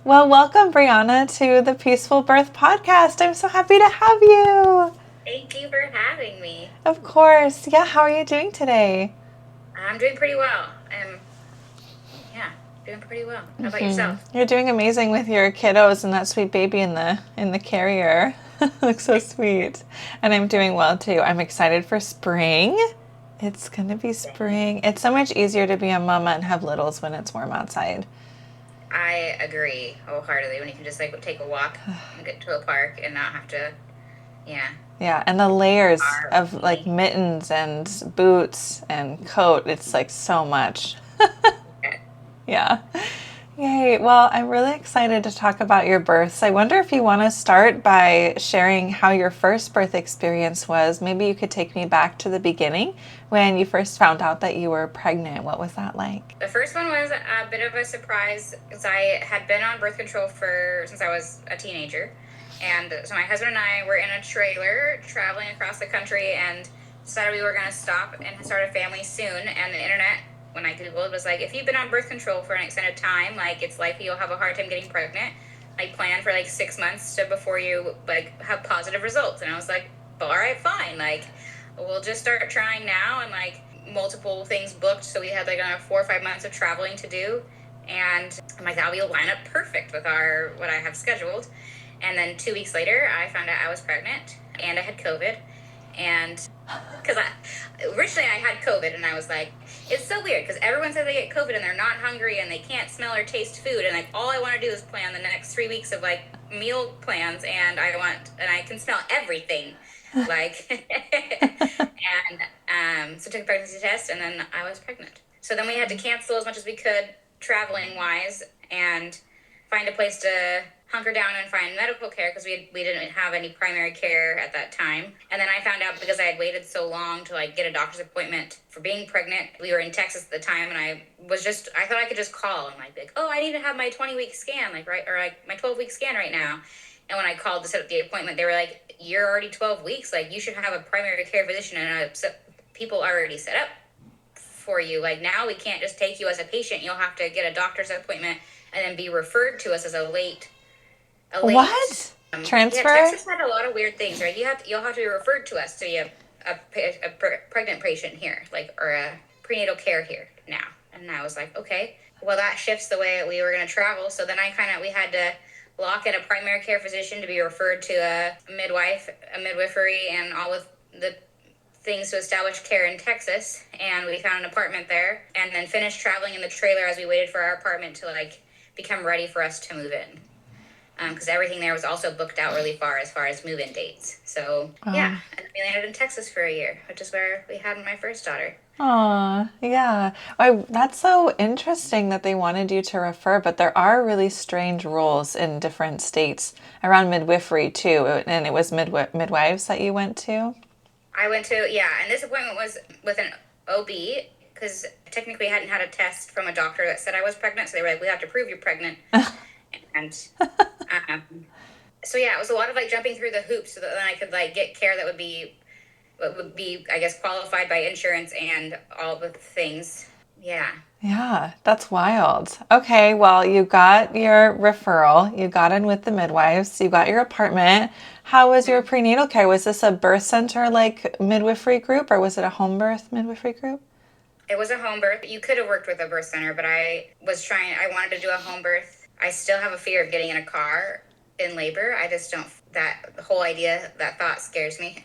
Well, welcome, Briana, to the Peaceful Birth Podcast. I'm so happy to have you. Thank you for having me. Of course. Yeah, how are you doing today? I'm doing pretty well. Yeah, doing pretty well. How about yourself? You're doing amazing with your kiddos and that sweet baby in the carrier. Looks so sweet. And I'm doing well too. I'm excited for spring. It's gonna be spring. It's so much easier to be a mama and have littles when it's warm outside. I agree wholeheartedly when you can just like take a walk and get to a park and not have to, yeah, Yeah, and the layers are of like me. mittens and boots and coat, it's like so much. Yeah. Yay. Well, I'm really excited to talk about your births. I wonder if you want to start by sharing how your first birth experience was. Maybe you could take me back to the beginning when you first found out that you were pregnant. What was that like? The first one was a bit of a surprise because I had been on birth control since I was a teenager. And so my husband and I were in a trailer traveling across the country and decided we were going to stop and start a family soon. And the internet, when I Googled, was like, if you've been on birth control for an extended time, like it's likely you'll have a hard time getting pregnant. Like plan for like 6 months before you like have positive results. And I was like, all right, fine. Like we'll just start trying now. And like multiple things booked. So we had like 4 or 5 months of traveling to do. And I'm like, that will line up perfect with what I have scheduled. And then 2 weeks later, I found out I was pregnant and I had COVID. And because originally I had COVID and I was like, it's so weird because everyone says they get COVID and they're not hungry and they can't smell or taste food. And like, all I want to do is plan the next 3 weeks of like meal plans. And I can smell everything. Like, and so took a pregnancy test and then I was pregnant. So then we had to cancel as much as we could traveling wise and find a place to hunker down and find medical care because we didn't have any primary care at that time. And then I found out because I had waited so long to like get a doctor's appointment for being pregnant. We were in Texas at the time and I thought I could just call and like, oh, I need to have my 20-week scan, like, right, or like my 12-week scan right now. And when I called to set up the appointment, they were like, you're already 12 weeks. Like, you should have a primary care physician and people already set up for you. Like, now we can't just take you as a patient. You'll have to get a doctor's appointment and then be referred to us as a late. What? Yeah, Transfer? Texas had a lot of weird things, right? You'll have to be referred to us to be a pregnant patient here, like, or a prenatal care here now. And I was like, okay, well, that shifts the way we were going to travel. So then we had to lock in a primary care physician to be referred to a midwife, a midwifery, and all of the things to establish care in Texas. And we found an apartment there and then finished traveling in the trailer as we waited for our apartment to like become ready for us to move in. Because everything there was also booked out really far as move-in dates. So yeah, Oh. and we landed in Texas for a year, which is where we had my first daughter. Aw, yeah. That's so interesting that they wanted you to refer, but there are really strange rules in different states around midwifery too. And it was midwives that you went to? I went to and this appointment was with an OB because technically I hadn't had a test from a doctor that said I was pregnant. So they were like, "We have to prove you're pregnant," and um, so yeah, it was a lot of like jumping through the hoops so that then I could like get care that would be I guess qualified by insurance and all the things. Yeah. Yeah, that's wild. Okay, well, you got your referral, you got in with the midwives, you got your apartment. How was your Mhm. prenatal care? Was this a birth center like midwifery group or was it a home birth midwifery group? It was a home birth. You could have worked with a birth center, but I wanted to do a home birth. I still have a fear of getting in a car in labor. I just don't, that whole idea, that thought scares me.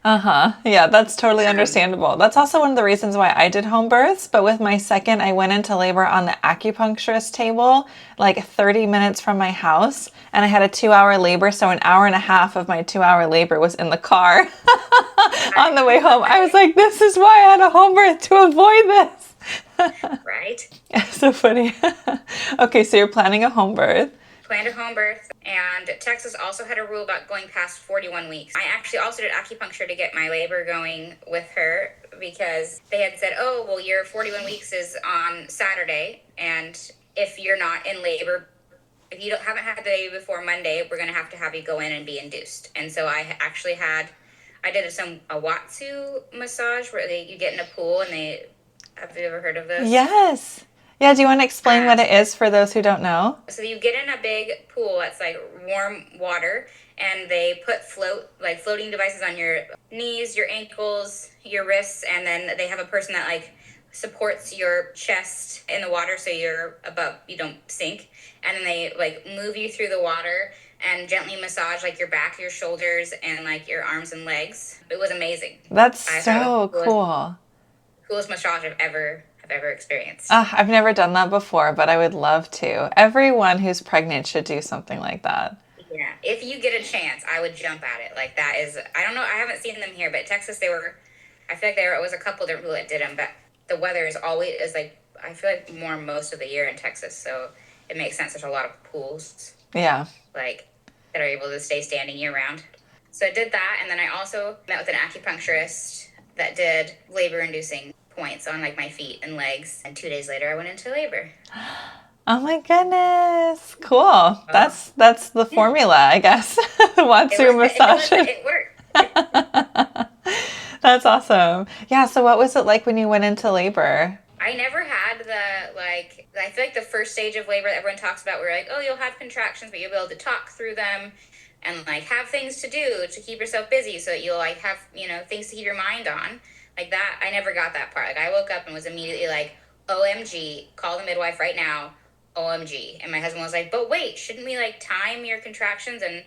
Uh-huh. Yeah, that's totally um, understandable. That's also one of the reasons why I did home births. But with my second, I went into labor on the acupuncturist table, like 30 minutes from my house. And I had a 2 hour labor. So an hour and a half of my 2 hour labor was in the car on the way home. I was like, this is why I had a home birth to avoid this. right? So funny. Okay, so you're planning a home birth. Planned a home birth. And Texas also had a rule about going past 41 weeks. I actually also did acupuncture to get my labor going with her because they had said, oh, well, your 41 weeks is on Saturday. And if you're not in labor, if you haven't had the baby before Monday, we're going to have you go in and be induced. And so I did a Watsu massage where you get in a pool and have you ever heard of those? Yes. Yeah, do you want to explain what it is for those who don't know? So you get in a big pool that's like warm water, and they put floating devices on your knees, your ankles, your wrists, and then they have a person that like supports your chest in the water so you're above, you don't sink. And then they like move you through the water and gently massage like your back, your shoulders, and like your arms and legs. It was amazing. That's I thought it was so cool. coolest massage I've ever experienced. I've never done that before, but I would love to. Everyone who's pregnant should do something like that. Yeah, if you get a chance, I would jump at it. Like that is, I don't know, I haven't seen them here, but Texas, I feel like it was a couple different people that did them, but the weather is like, I feel like more most of the year in Texas, so it makes sense. There's a lot of pools, Yeah. like, that are able to stay standing year round. So I did that, and then I also met with an acupuncturist that did labor-inducing points on like my feet and legs, and 2 days later I went into labor. Oh my goodness. Cool. That's the formula, I guess. Watsu massage. It worked. That's awesome. Yeah, so what was it like when you went into labor? I never had I feel like the first stage of labor that everyone talks about where like, oh, you'll have contractions, but you'll be able to talk through them and like have things to do to keep yourself busy so that you'll like have, things to keep your mind on. Like that, I never got that part. Like I woke up and was immediately like, OMG, call the midwife right now. OMG. And my husband was like, but wait, shouldn't we like time your contractions and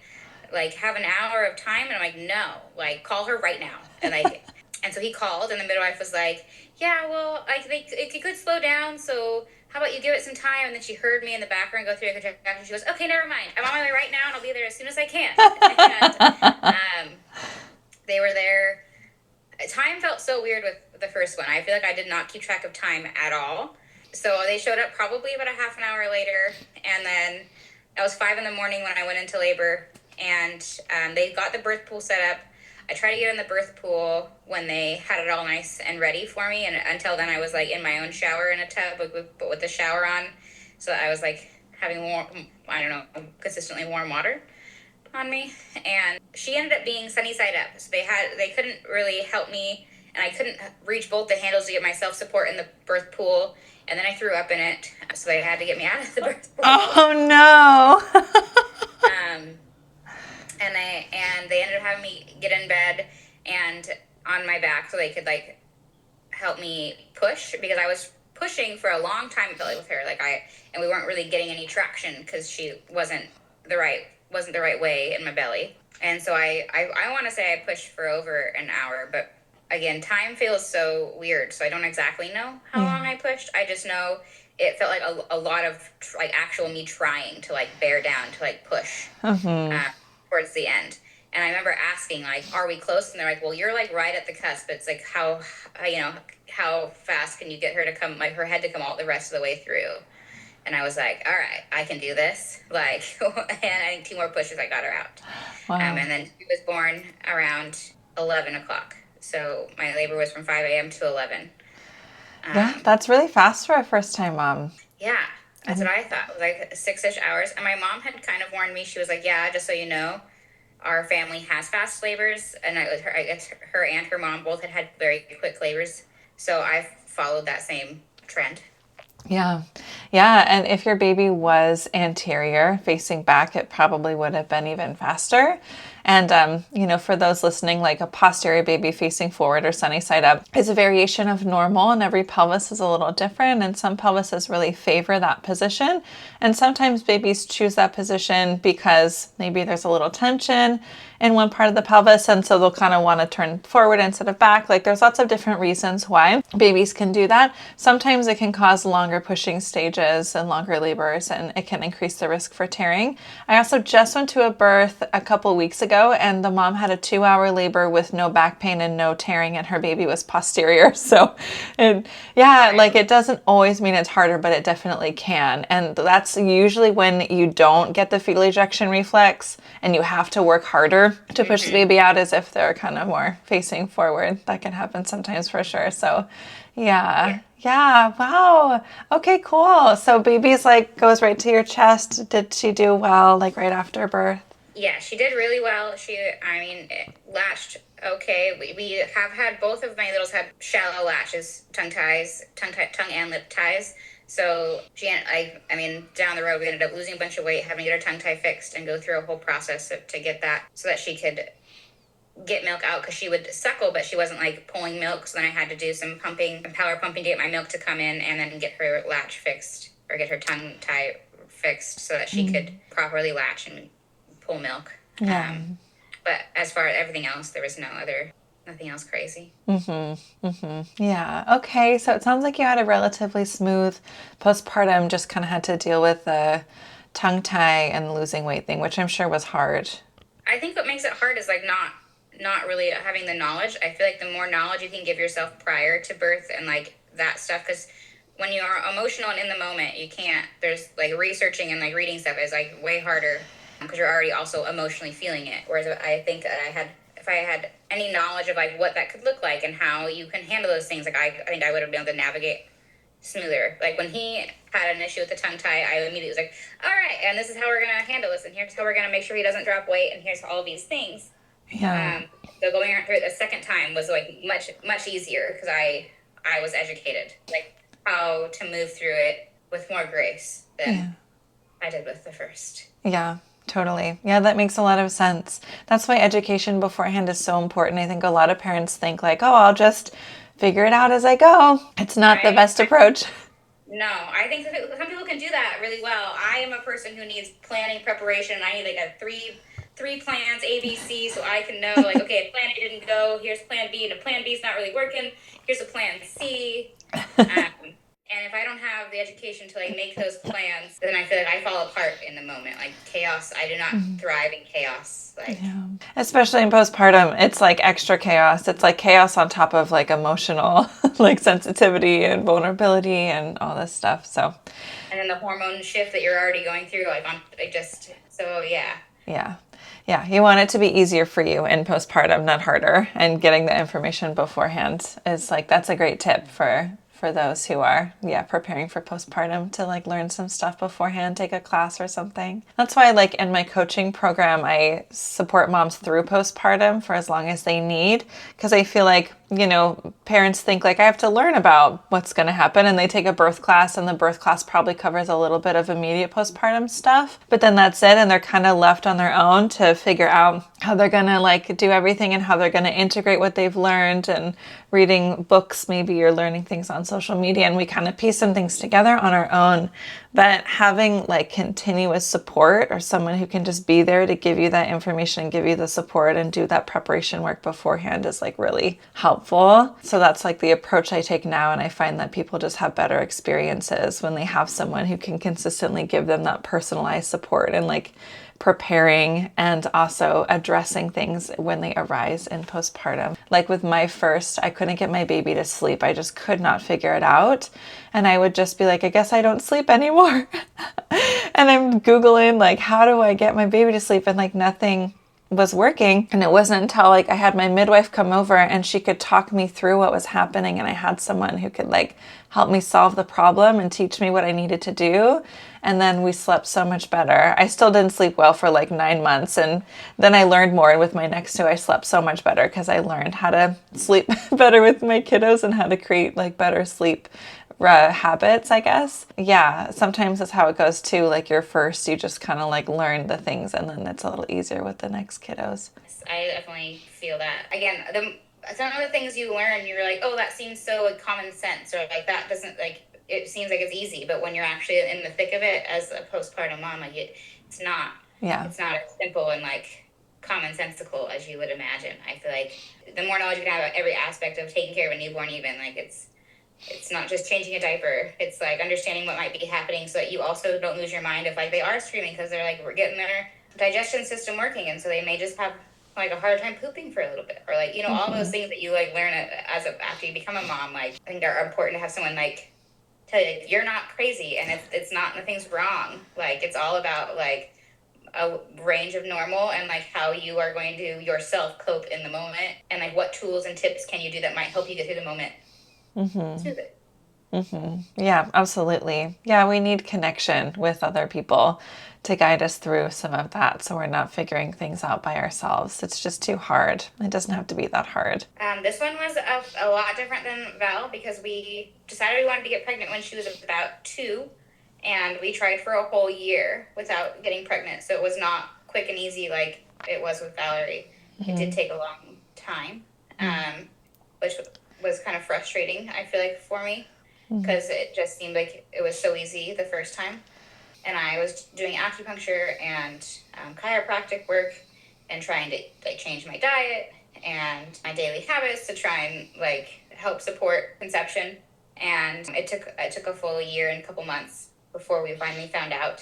like have an hour of time? And I'm like, no, like call her right now. And like, and so he called and the midwife was like, yeah, well, it could slow down. So how about you give it some time? And then she heard me in the background go through a contraction. She goes, okay, never mind. I'm on my way right now and I'll be there as soon as I can. And they were there. Time felt so weird with the first one. I feel like I did not keep track of time at all. So they showed up probably about a half an hour later, and then it was 5 a.m. when I went into labor, and they got the birth pool set up. I tried to get in the birth pool when they had it all nice and ready for me, and until then I was like in my own shower in a tub, but with the shower on, so I was like having warm, I don't know, consistently warm water on me. And she ended up being sunny side up, so they couldn't really help me, and I couldn't reach both the handles to get myself support in the birth pool. And then I threw up in it, so they had to get me out of the birth pool. Oh no! And they ended up having me get in bed and on my back so they could like help me push, because I was pushing for a long time with her. And we weren't really getting any traction because she wasn't the right way in my belly. And so I want to say I pushed for over an hour, but again, time feels so weird, so I don't exactly know how long I pushed. I just know it felt like a lot of like actual me trying to like bear down to like push towards the end. And I remember asking like, "Are we close?" And they're like, "Well, you're like right at the cusp. It's like how fast can you get her to come, like her head to come all the rest of the way through?" And I was like, "All right, I can do this." Like, and I think 2 more pushes, I got her out. Wow. And then she was born around 11 o'clock. So my labor was from 5 a.m. to 11. Yeah, that's really fast for a first-time mom. Yeah, that's what I thought. It was like 6-ish hours. And my mom had kind of warned me. She was like, yeah, just so you know, our family has fast labors. And I guess her and her mom both had very quick labors. So I followed that same trend. Yeah. Yeah. And if your baby was anterior facing back, it probably would have been even faster. And, for those listening, like a posterior baby facing forward or sunny side up is a variation of normal, and every pelvis is a little different. And some pelvises really favor that position. And sometimes babies choose that position because maybe there's a little tension in one part of the pelvis, and so they'll kind of want to turn forward instead of back. Like there's lots of different reasons why babies can do that. Sometimes it can cause longer pushing stages and longer labors, and it can increase the risk for tearing. I also just went to a birth a couple weeks ago, and the mom had a 2-hour labor with no back pain and no tearing, and her baby was posterior. So like it doesn't always mean it's harder, but it definitely can. And that's usually when you don't get the fetal ejection reflex and you have to work harder to push the baby out, as if they're kind of more facing forward. That can happen sometimes for sure. So yeah. Wow. Okay, cool. So baby's like goes right to your chest. Did she do well, like right after birth? Yeah, she did really well. It latched okay. We have had, both of my littles had shallow latches, tongue and lip ties. So I mean, down the road, we ended up losing a bunch of weight, having to get her tongue tie fixed and go through a whole process to get that so that she could get milk out, because she would suckle, but she wasn't like pulling milk. So then I had to do some pumping and power pumping to get my milk to come in, and then get her latch fixed, or get her tongue tie fixed so that she could properly latch and pull milk. Yeah. But as far as everything else, there was nothing else crazy. Yeah. Okay. So it sounds like you had a relatively smooth postpartum, just kind of had to deal with the tongue tie and losing weight thing, which I'm sure was hard. I think what makes it hard is like not really having the knowledge. I feel like the more knowledge you can give yourself prior to birth and like that stuff, because when you are emotional and in the moment, you can't. There's like researching and like reading stuff is like way harder because you're already also emotionally feeling it. Whereas I think that if I had any knowledge of like what that could look like and how you can handle those things, like I think I would have been able to navigate smoother. Like when he had an issue with the tongue tie, I immediately was like, all right, and this is how we're going to handle this, and here's how we're going to make sure he doesn't drop weight, and here's all these things. Yeah. So going through it the second time was like much easier because I was educated, like how to move through it with more grace than I did with the first. Yeah. Totally. Yeah, that makes a lot of sense. That's why education beforehand is so important. I think a lot of parents think like, oh, I'll just figure it out as I go. It's not the best approach. No, I think some people can do that really well. I am a person who needs planning, preparation. I need like a three plans, A, B, C, so I can know like, okay, plan A didn't go. Here's plan B, and if plan B is not really working, here's a plan C. And if I don't have the education to like make those plans, then I feel like I fall apart in the moment. Like chaos, I do not thrive in chaos. Like, especially in postpartum, it's like extra chaos. It's like chaos on top of like emotional, like sensitivity and vulnerability and all this stuff. So, and then the hormone shift that you're already going through, Yeah, you want it to be easier for you in postpartum, not harder. And getting the information beforehand is like, that's a great tip for those who are, preparing for postpartum, to like learn some stuff beforehand, take a class or something. That's why like in my coaching program, I support moms through postpartum for as long as they need. Because I feel like, parents think like I have to learn about what's going to happen, and they take a birth class, and the birth class probably covers a little bit of immediate postpartum stuff, but then that's it, and they're kind of left on their own to figure out how they're going to like do everything and how they're going to integrate what they've learned, and reading books, maybe you're learning things on social media, and we kind of piece some things together on our own. But having like continuous support, or someone who can just be there to give you that information, give you the support, and do that preparation work beforehand is like really helpful. So that's like the approach I take now, and I find that people just have better experiences when they have someone who can consistently give them that personalized support, and like preparing and also addressing things when they arise in postpartum. Like with my first, I couldn't get my baby to sleep. I just could not figure it out. And I would just be like, I guess I don't sleep anymore. And I'm Googling like, how do I get my baby to sleep? And like nothing was working. And it wasn't until like I had my midwife come over, and she could talk me through what was happening, and I had someone who could like help me solve the problem and teach me what I needed to do. And then we slept so much better. I still didn't sleep well for like 9 months. And then I learned more. And with my next two, I slept so much better because I learned how to sleep better with my kiddos and how to create like better sleep habits, I guess. Yeah, sometimes that's how it goes too. Like your first, you just kind of like learn the things, and then it's a little easier with the next kiddos. I definitely feel that. Again, some of the things you learn, you're like, oh, that seems so like common sense, or like that doesn't like, it seems like it's easy, but when you're actually in the thick of it as a postpartum mom, like it's not. Yeah. It's not as simple and like commonsensical as you would imagine. I feel like the more knowledge you can have about every aspect of taking care of a newborn, even like it's not just changing a diaper. It's like understanding what might be happening so that you also don't lose your mind if like they are screaming because they're like, we're getting their digestion system working, and so they may just have like a hard time pooping for a little bit, or like all those things that you like learn after you become a mom. Like I think are important to have someone like tell you you're not crazy, and it's not, nothing's wrong. Like it's all about like a range of normal, and like how you are going to yourself cope in the moment, and like what tools and tips can you do that might help you get through the moment. Smooth it. Yeah, absolutely. Yeah, we need connection with other people to guide us through some of that so we're not figuring things out by ourselves. It's just too hard. It doesn't have to be that hard. This one was a lot different than Val because we decided we wanted to get pregnant when she was about 2, and we tried for a whole year without getting pregnant. So it was not quick and easy like it was with Valerie. It did take a long time, which was kind of frustrating, I feel like, for me, because it just seemed like it was so easy the first time. And I was doing acupuncture and chiropractic work and trying to like change my diet and my daily habits to try and like help support conception. And it took a full year and a couple months before we finally found out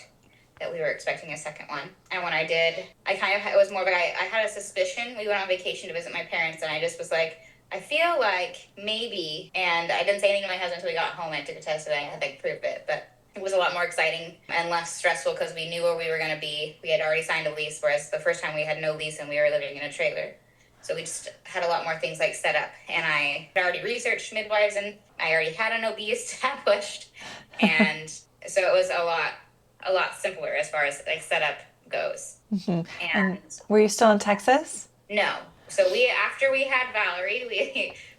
that we were expecting a second one. And when I did, it was more of like I had a suspicion. We went on vacation to visit my parents, and I just was like, I feel like maybe, and I didn't say anything to my husband until we got home. I took a test and I had like proof it, but it was a lot more exciting and less stressful because we knew where we were going to be. We had already signed a lease, whereas the first time we had no lease and we were living in a trailer. So we just had a lot more things like set up. And I had already researched midwives, and I already had an OB established. And so it was a lot simpler as far as like setup goes. And were you still in Texas? No. So after we had Valerie,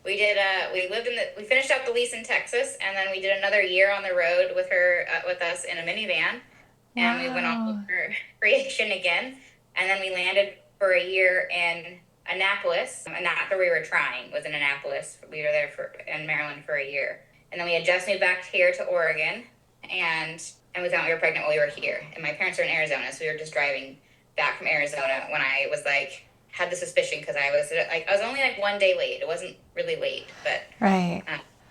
we finished up the lease in Texas, and then we did another year on the road with her with us in a minivan, and we went on over creation again, and then we landed for a year in Annapolis, and that's where we were trying, was in Annapolis. We were there in Maryland for a year, and then we had just moved back here to Oregon, and we found we were pregnant while we were here, and my parents are in Arizona, so we were just driving back from Arizona when I was like had the suspicion because I was only like 1 day late. It wasn't really late, but right.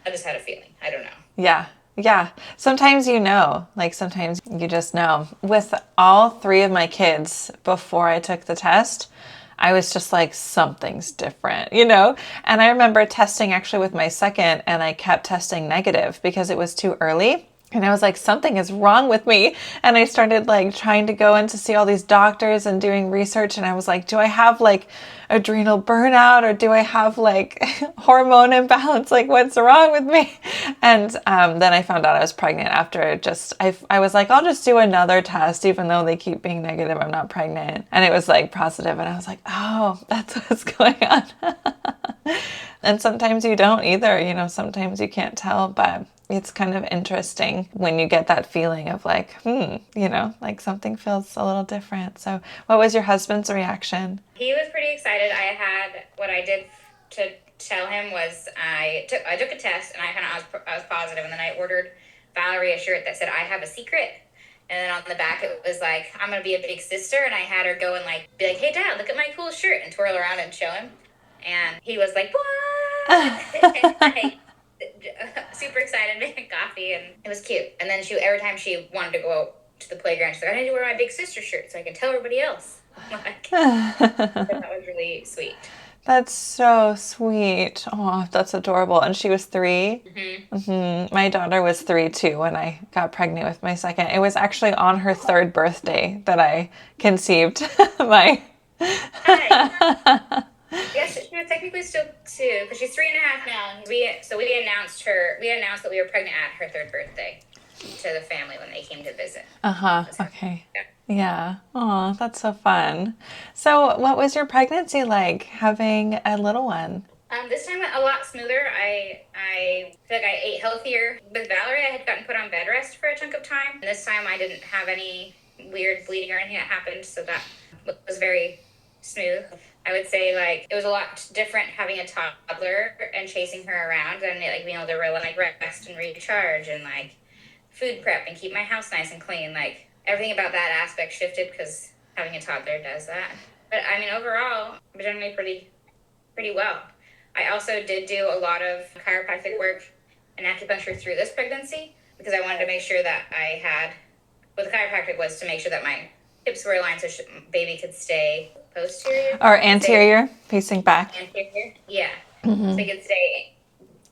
I just had a feeling. I don't know. Yeah. Sometimes sometimes you just know. With all 3 of my kids, before I took the test, I was just like, something's different, And I remember testing actually with my second, and I kept testing negative because it was too early. And I was like, something is wrong with me. And I started like trying to go in to see all these doctors and doing research. And I was like, do I have like adrenal burnout, or do I have like hormone imbalance? Like, what's wrong with me? And then I found out I was pregnant after I was like, I'll just do another test, even though they keep being negative, I'm not pregnant. And it was like positive. And I was like, oh, that's what's going on. And sometimes you don't either, sometimes you can't tell, but it's kind of interesting when you get that feeling of like, like something feels a little different. So what was your husband's reaction? He was pretty excited. What I did to tell him was I took a test, and I was positive, and then I ordered Valerie a shirt that said, I have a secret. And then on the back, it was like, I'm going to be a big sister. And I had her go and like, be like, hey dad, look at my cool shirt, and twirl around and show him. And he was like, what? Super excited, making coffee, and it was cute. And then every time she wanted to go to the playground, she's like, I need to wear my big sister shirt so I can tell everybody else. Like, that was really sweet. That's so sweet. Oh, that's adorable. And she was 3? My daughter was 3 too when I got pregnant with my second. It was actually on her 3rd birthday that I conceived my... Yes, she was technically still 2 because she's 3.5 now. We announced that we were pregnant at her 3rd birthday to the family when they came to visit. Okay. Yeah. Oh, that's so fun. So what was your pregnancy like, having a little one? This time went a lot smoother. I feel like I ate healthier. With Valerie, I had gotten put on bed rest for a chunk of time. And this time I didn't have any weird bleeding or anything that happened, so that was very smooth. I would say like it was a lot different having a toddler and chasing her around, and like being able to like rest and recharge and like food prep and keep my house nice and clean. Like everything about that aspect shifted because having a toddler does that. But I mean, overall, I'm generally pretty well. I also did do a lot of chiropractic work and acupuncture through this pregnancy because I wanted to make sure that the chiropractic was to make sure that my hips were aligned so baby could stay posterior. Or anterior, facing back. Anterior, yeah. So he could stay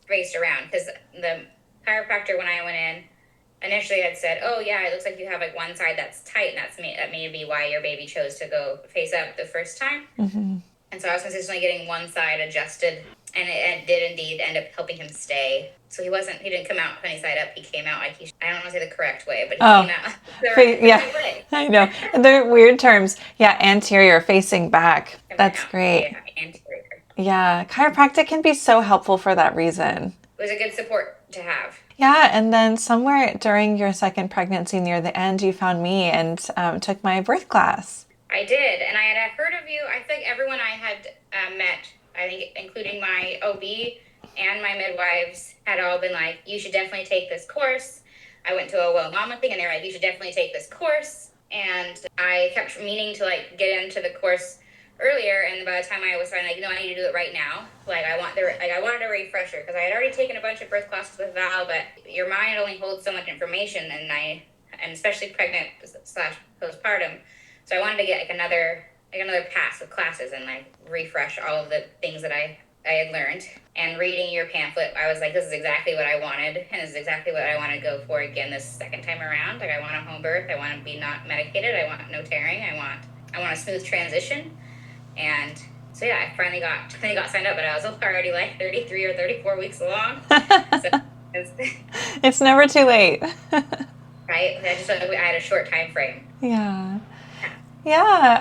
faced around because the chiropractor, when I went in, initially had said, oh yeah, it looks like you have like one side that's tight, and that may be why your baby chose to go face up the first time. And so I was consistently getting one side adjusted And it did indeed end up helping him stay. So he didn't come out funny side up. He came out like I don't want to say the correct way, but he came out the right way. I know. They're weird terms. Yeah, anterior, facing back. That's great. Yeah, anterior. Yeah, chiropractic can be so helpful for that reason. It was a good support to have. Yeah, and then somewhere during your second pregnancy near the end, you found me and took my birth class. I did, and I had heard of you. I think everyone I had met, I think including my OB and my midwives, had all been like, you should definitely take this course. I went to a Well Mama thing, and they were like, you should definitely take this course. And I kept meaning to like get into the course earlier, and by the time I was finally like, no, I need to do it right now. Like I wanted a refresher, because I had already taken a bunch of birth classes with Val, but your mind only holds so much information, and especially pregnant / postpartum. So I wanted to get like another pass of classes and like refresh all of the things that I had learned. And reading your pamphlet, I was like, this is exactly what I wanted, and this is exactly what I want to go for again this second time around. Like I want a home birth, I want to be not medicated, I want no tearing, I want a smooth transition. And so yeah, I finally got signed up, but I was already like 33 or 34 weeks along. So it's never too late. Right? I had a short time frame. Yeah,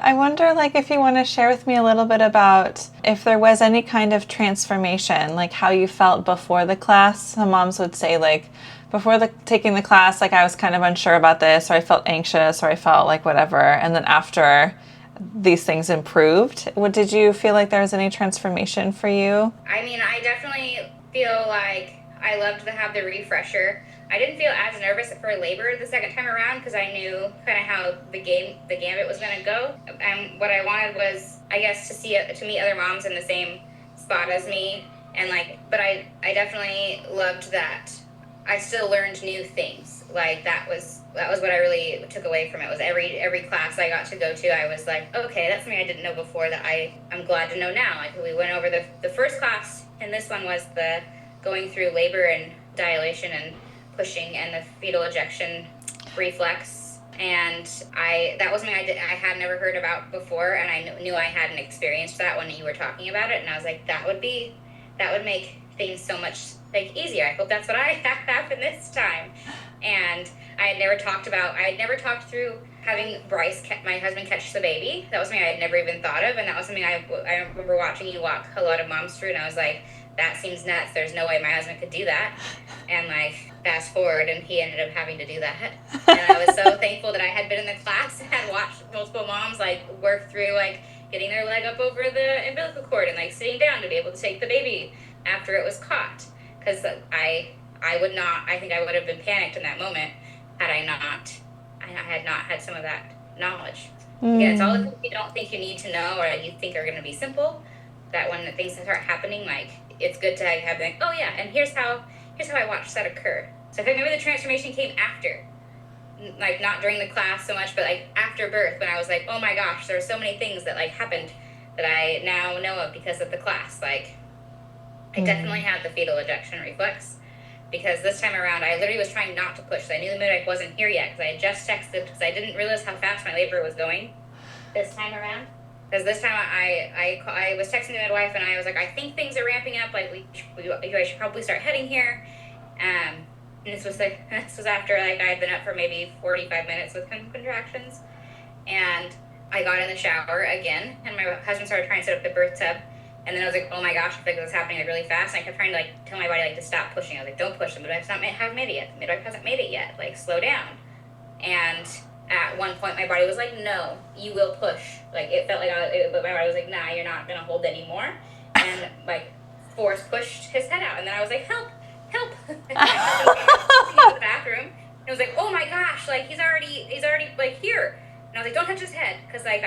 I wonder like if you want to share with me a little bit about if there was any kind of transformation, like how you felt before the class. Some moms would say like before taking the class, like I was kind of unsure about this, or I felt anxious, or I felt like whatever. And then after these things improved, did you feel like there was any transformation for you? I mean, I definitely feel like I loved to have the refresher. I didn't feel as nervous for labor the second time around, because I knew kind of how the gambit was going to go. And what I wanted was, I guess, to meet other moms in the same spot as me. And but I definitely loved that I still learned new things. Like that was what I really took away from it. Was every class I got to go to, I was like, okay, that's something I didn't know before that I'm glad to know now. Like we went over the first class, and this one was the going through labor and dilation and pushing and the fetal ejection reflex, and that was something I had never heard about before, and I knew I hadn't experienced that when you were talking about it, and I was like, that would make things so much like easier. I hope that's what I happen this time. And I had never talked through having Bryce, my husband, catch the baby. That was something I had never even thought of, and that was something I remember watching you walk a lot of moms through, and I was like, that seems nuts. There's no way my husband could do that. And like fast forward, and he ended up having to do that. And I was so thankful that I had been in the class and had watched multiple moms like work through like getting their leg up over the umbilical cord and like sitting down to be able to take the baby after it was caught. Because I think I would have been panicked in that moment had I had not had some of that knowledge. Again, it's all the things you don't think you need to know, or you think are going to be simple, that when the things start happening, like it's good to have like, oh yeah, and here's how I watched that occur. So I think maybe the transformation came after, like not during the class so much, but like after birth, when I was like, oh my gosh, there are so many things that like happened that I now know of because of the class. Like I definitely had the fetal ejection reflex, because this time around I literally was trying not to push. I knew the midwife wasn't here yet, because I had just texted, because I didn't realize how fast my labor was going this time around. Because this time I was texting the midwife, and I was like, I think things are ramping up. Like I should probably start heading here. And this was after like I had been up for maybe 45 minutes with contractions, and I got in the shower again, and my husband started trying to set up the birth tub, and then I was like, oh my gosh, I feel like this is happening like really fast. And I kept trying to like tell my body like to stop pushing. I was like, don't push. The midwife hasn't made it yet. The midwife hasn't made it yet. Like slow down. And at one point, my body was like, no, you will push. Like, it felt like but my body was like, nah, you're not going to hold anymore. And, like, force pushed his head out. And then I was like, help. And I went to the bathroom. And I was like, oh my gosh, like, he's already, like, here. And I was like, don't touch his head. Because, like,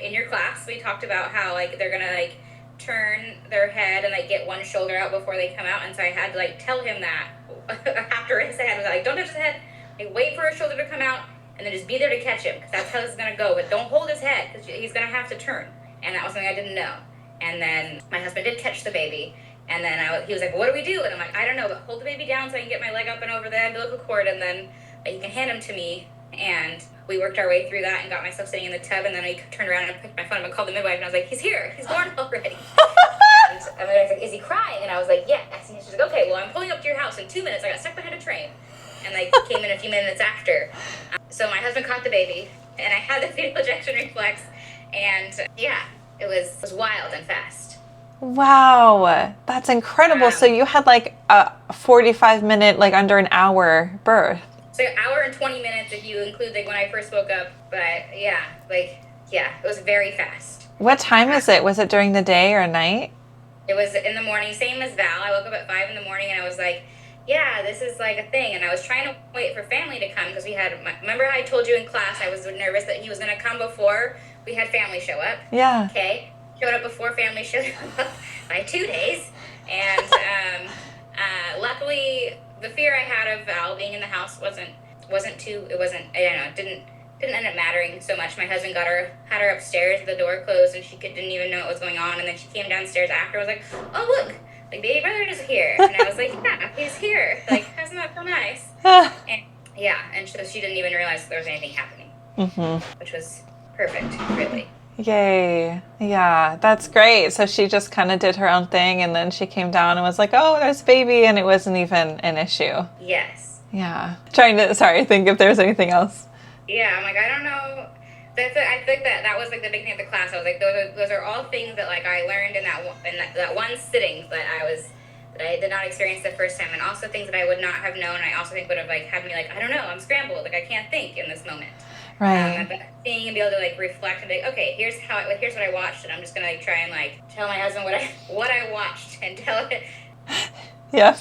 in your class, we talked about how, like, they're going to, like, turn their head and, like, get one shoulder out before they come out. And so I had to, like, tell him that after his head. I was like, don't touch his head. Like, wait for his shoulder to come out. And then just be there to catch him, because that's how this is going to go. But don't hold his head, because he's going to have to turn. And that was something I didn't know. And then my husband did catch the baby. And then he was like, well, what do we do? And I'm like, I don't know, but hold the baby down so I can get my leg up and over the umbilical cord. And then you can hand him to me. And we worked our way through that and got myself sitting in the tub. And then I turned around and picked my phone up and called the midwife. And I was like, he's here. He's born already. And my wife's like, is he crying? And I was like, yes. And she's like, okay, well, I'm pulling up to your house in 2 minutes. I got stuck behind a train. And I came in a few minutes after. So my husband caught the baby, and I had the fetal ejection reflex. And yeah, it was wild and fast. Wow, that's incredible. So you had like a 45-minute, like under an hour birth. So an hour and 20 minutes if you include like when I first woke up. But yeah, it was very fast. What time is it? Was it during the day or night? It was in the morning, same as Val. I woke up at 5 in the morning and I was like, yeah, this is like a thing. And I was trying to wait for family to come because remember I told you in class I was nervous that he was going to come before we had family show up? Yeah. Okay. Showed up before family showed up by 2 days. And luckily, the fear I had of Val being in the house didn't end up mattering so much. My husband had her upstairs, the door closed, and she didn't even know what was going on. And then she came downstairs after, was like, oh, look, like baby brother is here. And I was like, yeah, he's here. Like, isn't that so nice? And yeah, and so she didn't even realize there was anything happening, which was perfect, really. Yay. Yeah, that's great. So she just kind of did her own thing, and then she came down and was like, oh, there's a baby, and it wasn't even an issue. Yes. Yeah. Trying to, think if there's anything else. Yeah, I'm like, I don't know. I think that was like the big thing of the class. I was like, those are all things that like I learned in that one sitting that I did not experience the first time, and also things that I would not have known. I also think would have like had me like, I don't know, I'm scrambled, like I can't think in this moment. Right. But being and be able to like reflect and be like, okay, here's what I watched, and I'm just gonna like try and like tell my husband what I watched and tell it. Yeah.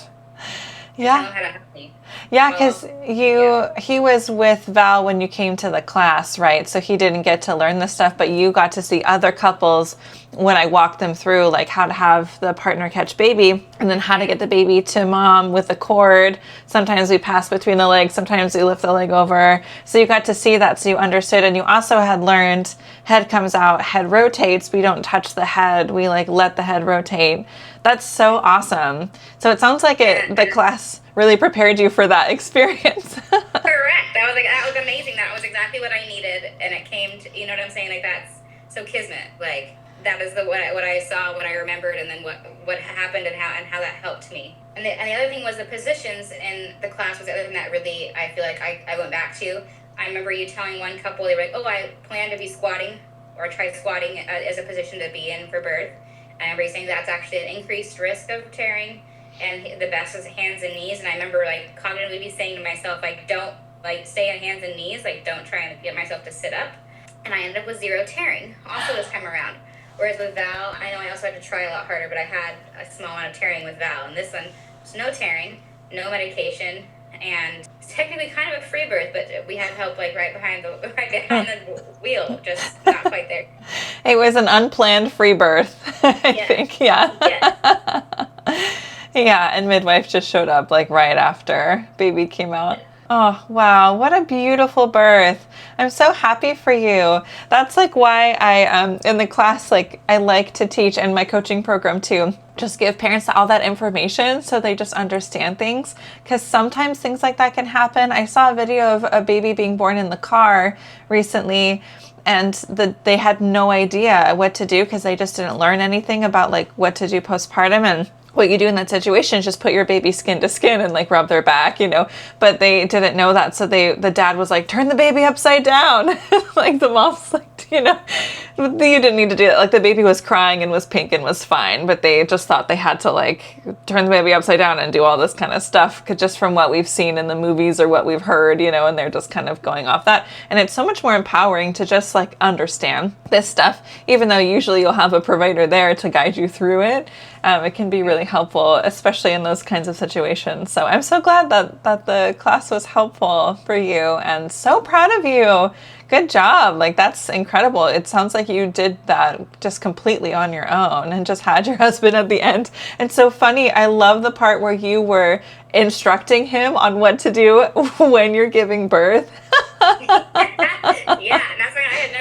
Yeah. Tell him how to help me. Yeah, because he was with Val when you came to the class, right? So he didn't get to learn this stuff, but you got to see other couples when I walked them through, like how to have the partner catch baby and then how to get the baby to mom with the cord. Sometimes we pass between the legs, sometimes we lift the leg over. So you got to see that, so you understood. And you also had learned head comes out, head rotates. We don't touch the head. We like let the head rotate. That's so awesome. So it sounds like the class really prepared you for that experience. Correct. That was amazing. That was exactly what I needed, and it came to, you know what I'm saying? Like that's so kismet. Like that is what I saw, what I remembered, and then what happened and how that helped me. And the other thing was the positions in the class was the other thing that really I feel like I went back to. I remember you telling one couple, they were like, oh, I plan to be squatting or try squatting as a position to be in for birth. I remember you saying that's actually an increased risk of tearing, and the best is hands and knees. And I remember like cognitively saying to myself, like, don't like stay on hands and knees, like don't try and get myself to sit up. And I ended up with 0 tearing also this time around. Whereas with Val, I know I also had to try a lot harder, but I had a small amount of tearing with Val. And this one, was no tearing, no medication, and it's technically kind of a free birth, but we had help like right behind the wheel, just not quite there. It was an unplanned free birth, I think. Yeah. Yeah, and Midwife just showed up like right after baby came out. Oh, wow. What a beautiful birth. I'm so happy for you. That's like why I, in the class, like I like to teach, and my coaching program too, just give parents all that information so they just understand things. Because sometimes things like that can happen. I saw a video of a baby being born in the car recently, and they had no idea what to do because they just didn't learn anything about like what to do postpartum. And what you do in that situation is just put your baby skin to skin and like rub their back, but they didn't know that. So the dad was like, turn the baby upside down. Like the mom's like, you didn't need to do that. Like the baby was crying and was pink and was fine, but they just thought they had to like turn the baby upside down and do all this kind of stuff, just from what we've seen in the movies or what we've heard, and they're just kind of going off that. And it's so much more empowering to just like understand this stuff, even though usually you'll have a provider there to guide you through it. It can be really helpful, especially in those kinds of situations. So I'm so glad that the class was helpful for you, and so proud of you. Good job. Like, that's incredible. It sounds like you did that just completely on your own and just had your husband at the end. And so funny. I love the part where you were instructing him on what to do when you're giving birth. Yeah, and that's why I had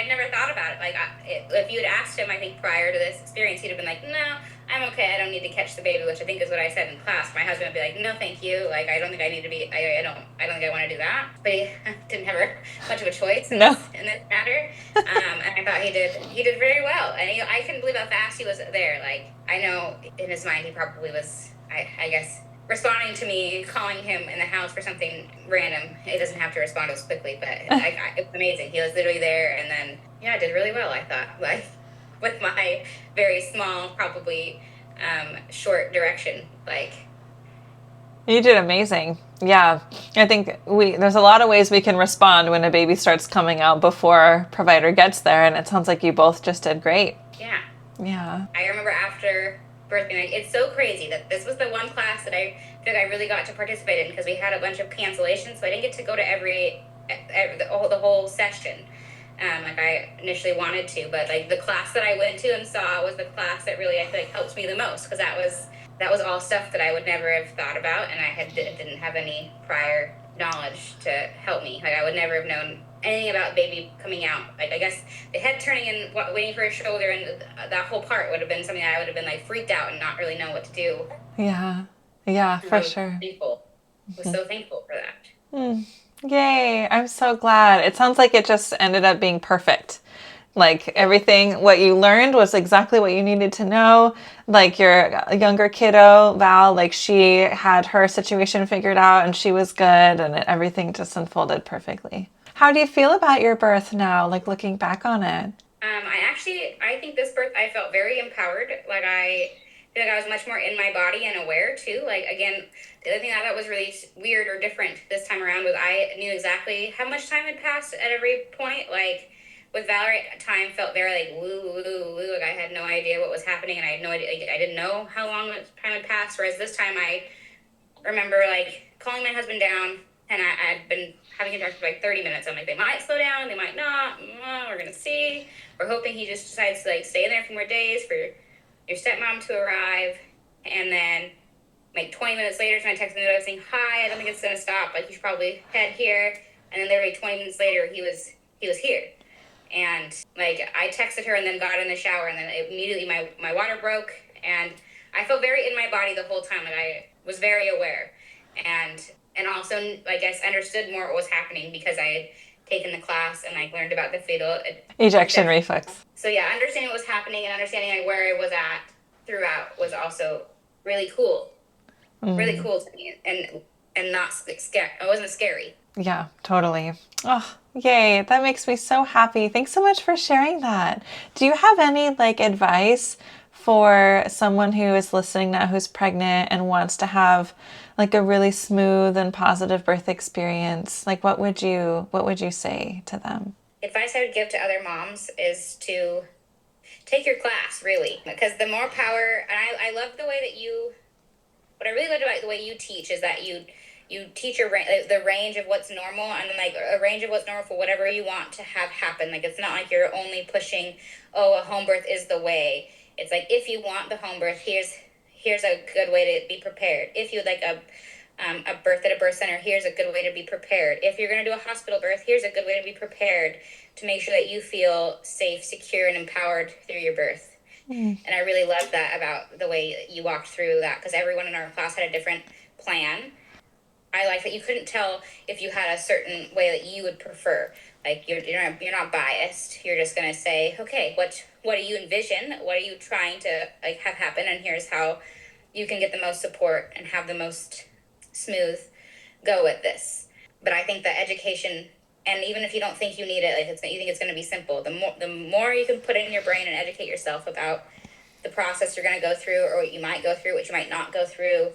never thought about it. Like, if you had asked him, I think prior to this experience, he'd have been like, no, I'm okay, I don't need to catch the baby, which I think is what I said in class. My husband would be like, no, thank you. Like, I don't think I need to be, I don't think I want to do that. But he didn't have much of a choice in in this matter. And I thought he did very well. And I couldn't believe how fast he was there. Like, I know in his mind he probably was, I guess, responding to me, calling him in the house for something random. He doesn't have to respond as quickly, but it was amazing. He was literally there, and then, yeah, I did really well, I thought. Like, with my very small, probably short direction. Like, you did amazing. Yeah. I think there's a lot of ways we can respond when a baby starts coming out before provider gets there, and it sounds like you both just did great. Yeah. Yeah. I remember after birthing, like, it's so crazy that this was the one class that I feel like I really got to participate in, because we had a bunch of cancellations, so I didn't get to go to the whole session. Like I initially wanted to, but like the class that I went to and saw was the class that really, I feel like, helped me the most, because that was all stuff that I would never have thought about, and I didn't have any prior knowledge to help me. Like, I would never have known anything about baby coming out. Like, I guess the head turning and waiting for his shoulder, and that whole part would have been something I would have been like freaked out and not really know what to do. Yeah, for sure. I was so thankful for that. Yay, I'm so glad. It sounds like it just ended up being perfect. Like, everything, what you learned was exactly what you needed to know. Like, your younger kiddo, Val, like, she had her situation figured out and she was good, and everything just unfolded perfectly. How do you feel about your birth now, like, looking back on it? I think this birth, I felt very empowered. Like, I feel like I was much more in my body and aware too. Like, again, the other thing I thought was really weird or different this time around was I knew exactly how much time had passed at every point. Like, with Valerie, time felt very like woo, woo, woo. Like, I had no idea what was happening, and I had no idea. Like, I didn't know how long time had passed. Whereas this time, I remember like calling my husband down, and I'd been having him talk for like 30 minutes. I'm like, they might slow down, they might not. We're gonna see. We're hoping he just decides to like stay in there a few more days for your stepmom to arrive, and then like 20 minutes later, I texted him saying, "Hi, I don't think it's gonna stop. Like, you should probably head here." And then literally 20 minutes later, he was here. And like, I texted her and then got in the shower, and then immediately my water broke, and I felt very in my body the whole time. Like, I was very aware, and also, like, I understood more what was happening because I had taken the class and like learned about the fetal ejection reflex. So yeah, understanding what was happening and understanding like where I was at throughout was also really cool. Really cool to me, and not scary. It wasn't scary. Yeah, totally. Oh, yay. That makes me so happy. Thanks so much for sharing that. Do you have any like advice for someone who is listening now who's pregnant and wants to have like a really smooth and positive birth experience? Like, what would you say to them? Advice I would give to other moms is to take your class, really, because the more power, and I love the way that what I really loved about the way you teach is that you teach the range of what's normal, and then like a range of what's normal for whatever you want to have happen. Like, it's not like you're only pushing, oh, a home birth is the way. It's like, if you want the home birth, here's a good way to be prepared. If you would like a birth at a birth center, here's a good way to be prepared. If you're going to do a hospital birth, here's a good way to be prepared to make sure that you feel safe, secure, and empowered through your birth. And I really loved that about the way you walked through that, because everyone in our class had a different plan. I like that you couldn't tell if you had a certain way that you would prefer. Like, you're not biased. You're just gonna say, okay, what do you envision? What are you trying to like have happen? And here's how you can get the most support and have the most smooth go with this. But I think that education, and even if you don't think you need it, like you think it's going to be simple, the more you can put it in your brain and educate yourself about the process you're going to go through, or what you might go through, what you might not go through,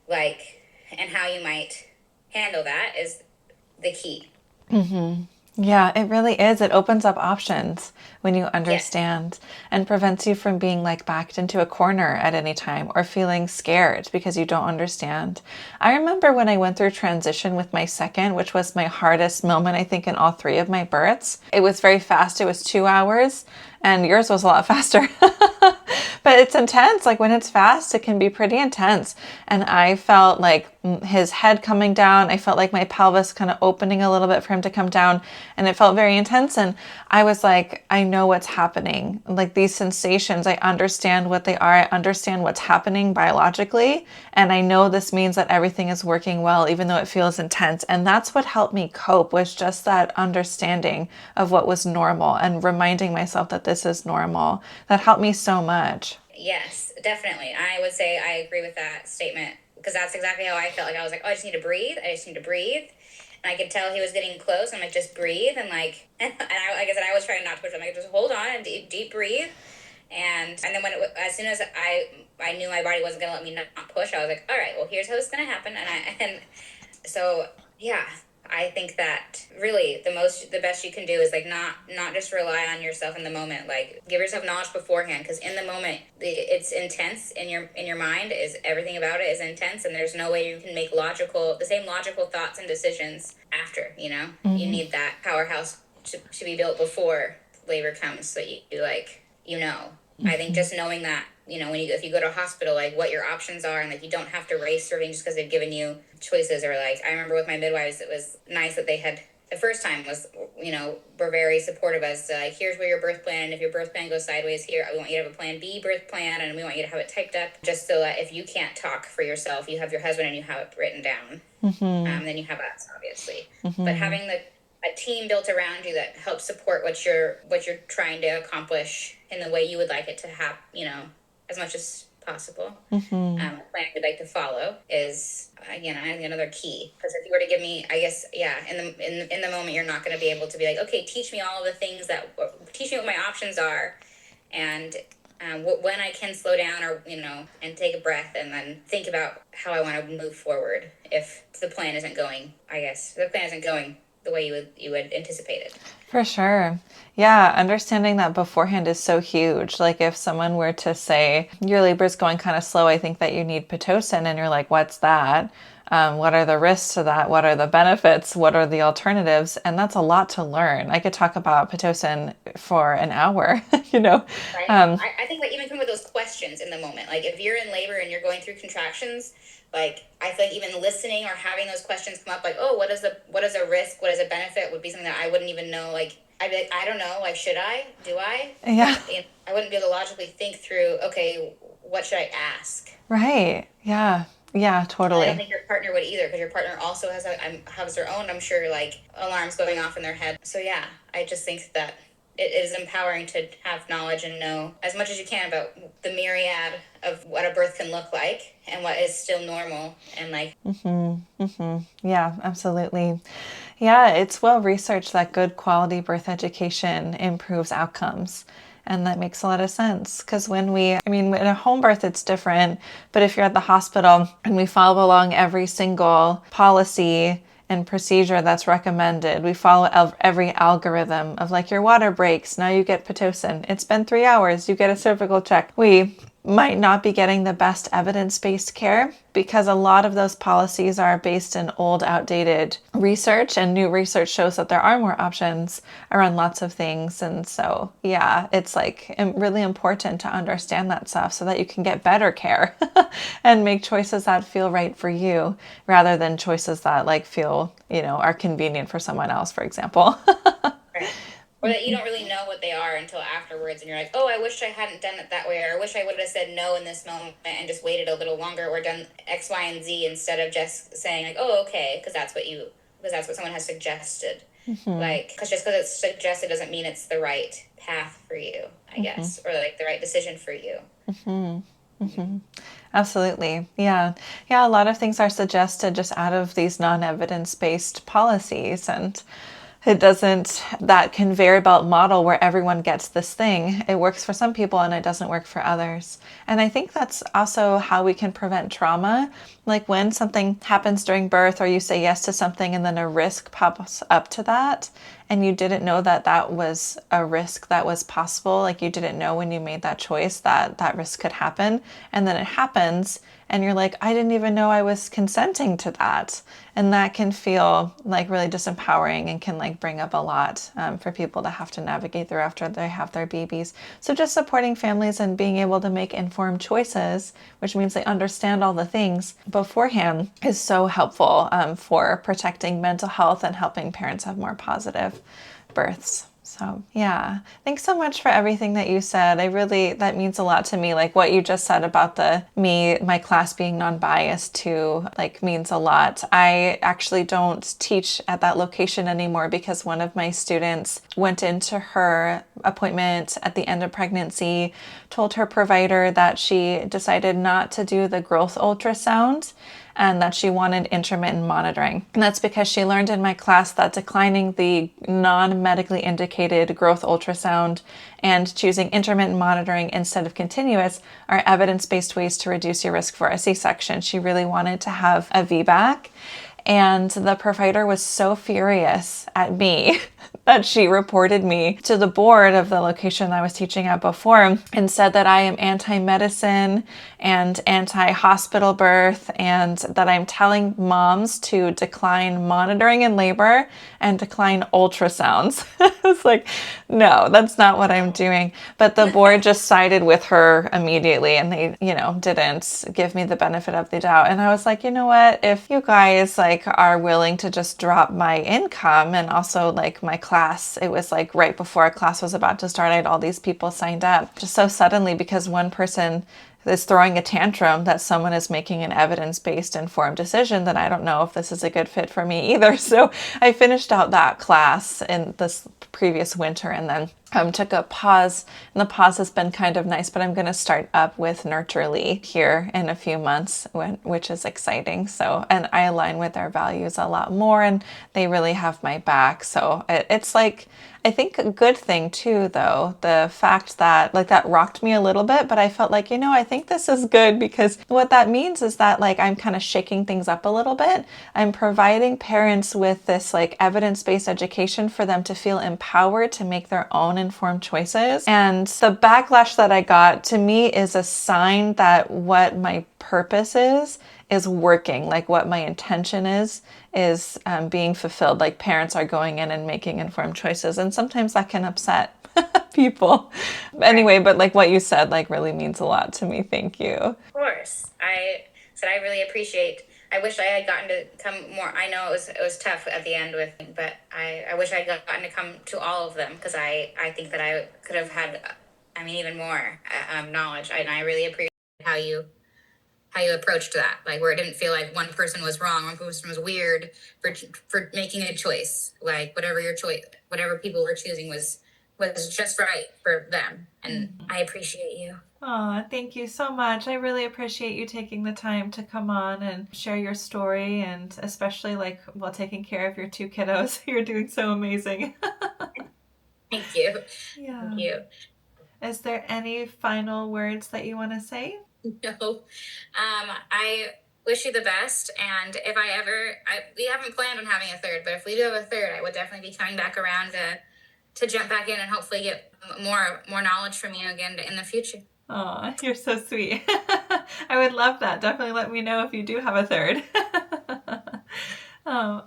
like, and how you might handle that is the key. Yeah, it really is. It opens up options when you understand, and prevents you from being like backed into a corner at any time or feeling scared because you don't understand. I remember when I went through transition with my second, which was my hardest moment, I think, in all three of my births. It was very fast. It was 2 hours, and yours was a lot faster. But it's intense. Like, when it's fast, it can be pretty intense. And I felt like his head coming down. I felt like my pelvis kind of opening a little bit for him to come down, and it felt very intense. And I was like, I know what's happening. Like these sensations, I understand what they are. I understand what's happening biologically. And I know this means that everything is working well, even though it feels intense. And that's what helped me cope, was just that understanding of what was normal and reminding myself that this is normal. That helped me so much. Yes, definitely. I would say I agree with that statement, because that's exactly how I felt. Like I was like, oh, I just need to breathe. I just need to breathe. And I could tell he was getting close. I'm like, just breathe. And like, and like I said, I was trying not to push him. Like, just hold on and deep breathe. And then as soon as I knew my body wasn't going to let me not push, I was like, all right, well, here's how it's going to happen. And so, yeah, I think that really the best you can do is like not just rely on yourself in the moment. Like give yourself knowledge beforehand, because in the moment it's intense in your mind. Is everything about it is intense, and there's no way you can make the same logical thoughts and decisions after. You need that powerhouse to be built before labor comes, so I think just knowing that, if you go to a hospital, like what your options are, and like you don't have to race through just because they've given you choices. Or like I remember with my midwives, it was nice that they had, the first time was, were very supportive as to like, here's where your birth plan, and if your birth plan goes sideways here, we want you to have a plan B birth plan, and we want you to have it typed up, just so that if you can't talk for yourself, you have your husband and you have it written down. Then you have us, obviously. But having a team built around you that helps support what you're trying to accomplish in the way you would like it to happen, as much as possible. A plan you'd like to follow is again another key. Because if you were to give me, I guess, in the moment, you're not going to be able to be like, okay, teach me all of the things teach me what my options are, and when I can slow down, or and take a breath and then think about how I want to move forward if the plan isn't going the way you would anticipate it. For sure. Yeah, understanding that beforehand is so huge. Like if someone were to say, your labor is going kind of slow, I think that you need Pitocin, and you're like, what's that? What are the risks to that? What are the benefits? What are the alternatives? And that's a lot to learn. I could talk about Pitocin for an hour, Right. I think like even come with those questions in the moment. Like if you're in labor and you're going through contractions, like I feel like even listening or having those questions come up, like, oh, what is a risk? What is a benefit? Would be something that I wouldn't even know. Like I'd be like, I don't know. Like, should I? Do I? Yeah. I wouldn't be able to logically think through, okay, what should I ask? Right. Yeah. Yeah, totally. I don't think your partner would either, because your partner also has their own, I'm sure, like alarms going off in their head. So yeah, I just think that it is empowering to have knowledge and know as much as you can about the myriad of what a birth can look like and what is still normal, and like. Yeah, absolutely. Yeah, it's well researched that good quality birth education improves outcomes. And that makes a lot of sense, because in a home birth, it's different. But if you're at the hospital and we follow along every single policy and procedure that's recommended, we follow every algorithm of like, your water breaks, now you get Pitocin. It's been 3 hours, you get a cervical check. We might not be getting the best evidence-based care, because a lot of those policies are based in old, outdated research, and new research shows that there are more options around lots of things. And so, yeah, it's like really important to understand that stuff so that you can get better care and make choices that feel right for you, rather than choices that like feel, are convenient for someone else, for example. Right. Or that you don't really know what they are until afterwards, and you're like, oh, I wish I hadn't done it that way, or I wish I would have said no in this moment and just waited a little longer, or done X, Y, and Z instead of just saying like, oh, okay, because that's what someone has suggested. Like, because just because it's suggested doesn't mean it's the right path for you, I guess, or like the right decision for you. Absolutely. Yeah. Yeah. A lot of things are suggested just out of these non-evidence-based policies, and that conveyor belt model where everyone gets this thing. It works for some people and it doesn't work for others. And I think that's also how we can prevent trauma. Like when something happens during birth, or you say yes to something and then a risk pops up to that, and you didn't know that that was a risk that was possible. Like you didn't know when you made that choice that that risk could happen. And then it happens and you're like, I didn't even know I was consenting to that. And that can feel like really disempowering and can like bring up a lot for people to have to navigate through after they have their babies. So just supporting families and being able to make informed choices, which means they understand all the things beforehand, is so helpful for protecting mental health and helping parents have more positive births. So yeah, thanks so much for everything that you said. That means a lot to me. Like what you just said about my class being non-biased too, like means a lot. I actually don't teach at that location anymore because one of my students went into her appointment at the end of pregnancy, told her provider that she decided not to do the growth ultrasound and that she wanted intermittent monitoring. And that's because she learned in my class that declining the non-medically indicated growth ultrasound and choosing intermittent monitoring instead of continuous are evidence-based ways to reduce your risk for a C-section. She really wanted to have a VBAC. And the provider was so furious at me that she reported me to the board of the location I was teaching at before and said that I am anti-medicine and anti-hospital birth and that I'm telling moms to decline monitoring in labor and decline ultrasounds. I was like, no, that's not what I'm doing. But the board just sided with her immediately and they, didn't give me the benefit of the doubt. And I was like, you know what? If you guys are willing to just drop my income and also like my class, it was like right before a class was about to start, I had all these people signed up just so suddenly because one person is throwing a tantrum that someone is making an evidence-based informed decision, then I don't know if this is a good fit for me either. So I finished out that class in this previous winter and then took a pause, and the pause has been kind of nice, but I'm going to start up with Nurturely here in a few months, which is exciting. So, and I align with their values a lot more and they really have my back. So it's like, I think a good thing too, though, the fact that that rocked me a little bit, but I felt like, I think this is good because what that means is that I'm kind of shaking things up a little bit. I'm providing parents with this evidence-based education for them to feel empowered to make their own informed choices. And the backlash that I got to me is a sign that what my purpose is working, what my intention is being fulfilled. Parents are going in and making informed choices, and sometimes that can upset people. Anyway, but what you said really means a lot to me. Thank you. Of course. I really appreciate. I wish I had gotten to come more. I know it was tough at the end but I wish I had gotten to come to all of them because I think that I could have had, even more knowledge. And I really appreciate how you approached that, where it didn't feel like one person was wrong, one person was weird for making a choice. Whatever your choice, whatever people were choosing was just right for them. And I appreciate you. Oh, thank you so much. I really appreciate you taking the time to come on and share your story, and especially while taking care of your two kiddos. You're doing so amazing. Thank you. Yeah. Thank you. Is there any final words that you want to say? No. I wish you the best. And if we haven't planned on having a third, but if we do have a third, I would definitely be coming back around to jump back in and hopefully get more knowledge from you again in the future. Oh, you're so sweet. I would love that. Definitely let me know if you do have a third. Oh.